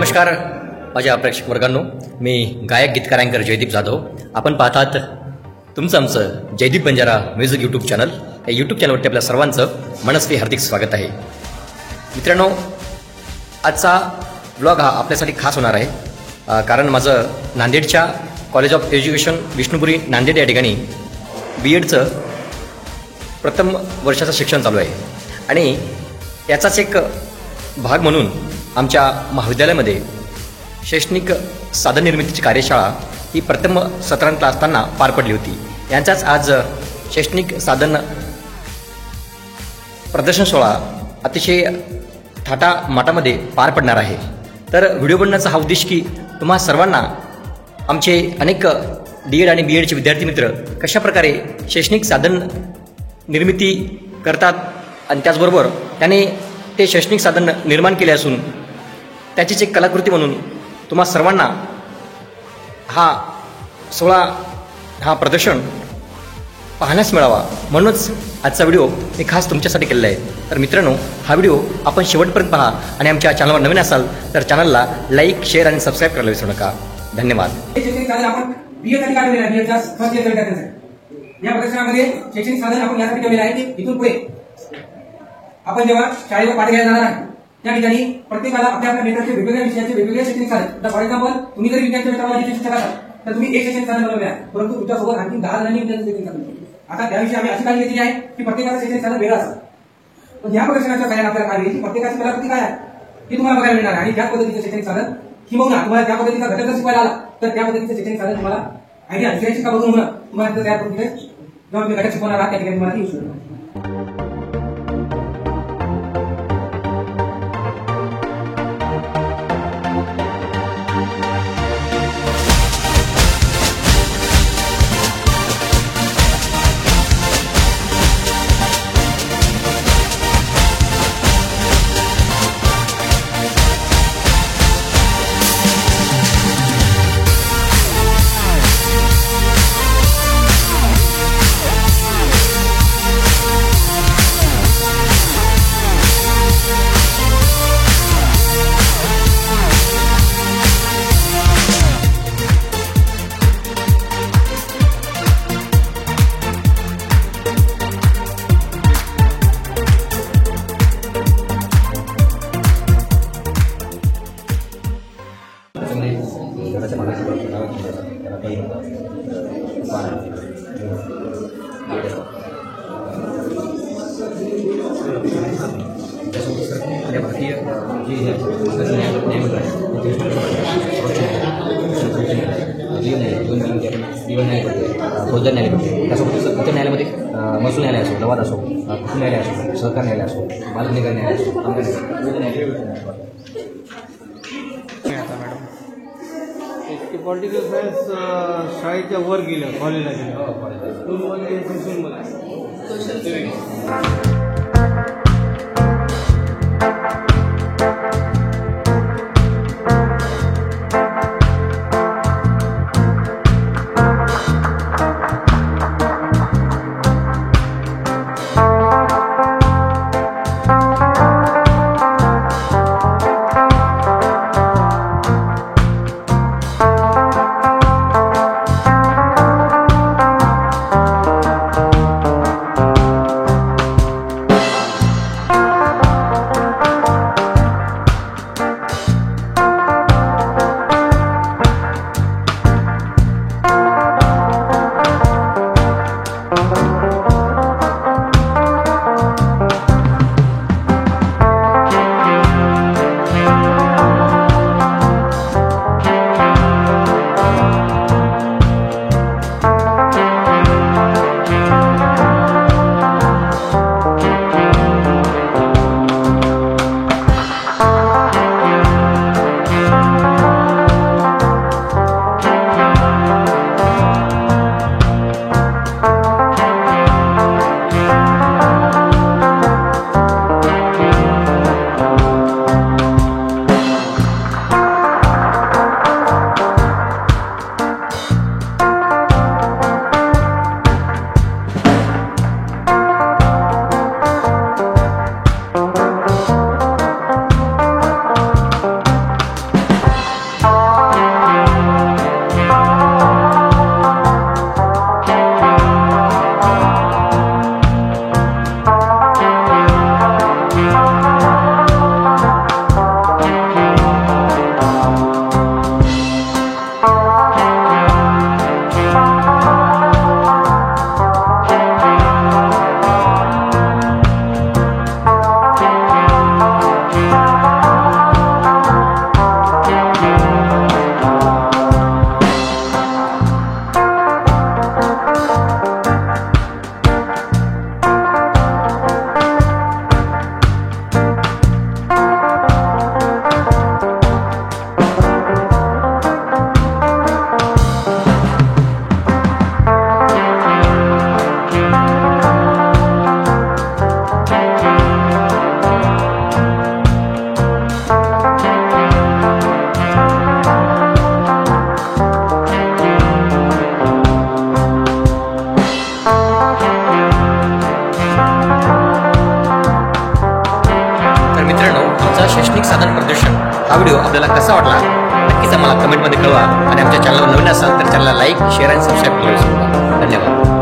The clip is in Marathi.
नमस्कार माझ्या प्रेक्षक वर्गांनो, मी गायक गीतकार अँकर जयदीप जाधव. आपण पाहतात तुमचं आमचं Jaydeep Banjara music YouTube channel. या यूट्यूब चॅनलवरती आपल्या सर्वांचं मनस्वी हार्दिक स्वागत आहे. मित्रांनो, आजचा ब्लॉग हा आपल्यासाठी खास होणार आहे, कारण माझं नांदेडच्या college of education Vishnupuri Nanded या ठिकाणी BEdचं प्रथम वर्षाचं शिक्षण चालू आहे आणि याचाच एक भाग म्हणून आमच्या महाविद्यालयामध्ये शैक्षणिक साधन निर्मितीची कार्यशाळा ही प्रथम सत्रांतला असताना पार पडली होती. यांचाच आज शैक्षणिक साधन प्रदर्शन सोहळा अतिशय थाटामाटामध्ये पार पडणार आहे. तर व्हिडिओ बनवण्याचा हा उद्देश की तुम्हा सर्वांना आमचे अनेक DEd आणि BEdचे विद्यार्थी मित्र कशाप्रकारे शैक्षणिक साधन निर्मिती करतात आणि त्याचबरोबर त्याने ते शैक्षणिक साधन निर्माण केले असून त्याचीच एक कलाकृती म्हणून तुम्हा सर्वांना हा सोहळा, हा प्रदर्शन पाहण्यास मिळावा म्हणूनच आजचा व्हिडिओ मी खास तुमच्यासाठी केलेला आहे. तर मित्रांनो, हा व्हिडिओ आपण शेवटपर्यंत पहा आणि आमच्या चॅनलवर नवीन असाल तर चॅनलला लाईक, शेअर आणि सबस्क्राईब करायला विसरू नका. धन्यवाद. आपण BEdसाठी काढलेला आहे, BEdच्या फर्स्ट इयर विद्यार्थ्यांसाठी या प्रदर्शनामध्ये शैक्षणिक साधन आपण यासाठी ठेवलेलं आहे की इथून पुढे आपण जेव्हा शाळेवर पाठ घ्यायला जाणार आहे त्या ठिकाणी प्रत्येकाला आपल्या आपल्या मित्राचे वेगवेगळ्या विषयाचे वेगवेगळे शैक्षणिक साधन. फॉर एक्झाम्पल, तुम्ही जर विज्ञानच्या मित्राला शिक्षक असाल तर तुम्ही एक शैक्षणिक साधन बनवले आहे, परंतु तुमच्यासोबत आणखी 10 जणांनी विज्ञान शैक्षणिक साधन. आता त्याविषयी आम्ही अशी काळजी घेतली आहे की प्रत्येकाचं शैक्षणिक साधन वेगळं असतं. पण या प्रदर्शनाच्या सहाय्याने आपल्याला काय की प्रत्येकाची कलाकृती काय आहे हे तुम्हाला बघायला मिळणार आहे आणि त्याच पद्धतीचं शैक्षणिक साधन किंवा तुम्हाला त्या पद्धतीचा घटक जर शिकवायला आला तर त्या पद्धतीचं शैक्षणिक साधन तुम्हाला आयडिया दुसऱ्याची का बघून तुम्हाला तयार करून दिले. जेव्हा तुम्ही घटक शिकवणार आहात त्या ठिकाणी तुम्हाला यूज करणार. भारतीय फौजदार न्यायालय, त्यासोबतच उच्च न्यायालयामध्ये महसूल न्यायालय असो, लवाद असो, कृषी न्यायालय असो, सहकार न्यायालय असो, बालनिर्णय न्यायालय असो, पॉलिटिकल सायन्स शाळेच्या वर गेलं, कॉलेजला गेलं, स्कूलमध्ये सोशल शैक्षणिक साधन प्रदर्शन हा व्हिडिओ आपल्याला कसा वाटला नक्कीच आम्हाला कमेंटमध्ये कळवा आणि आमच्या चॅनलवर नवीन असाल तर चॅनलला लाईक शेअर आणि सबस्क्राईब करायला विसरू नका. धन्यवाद.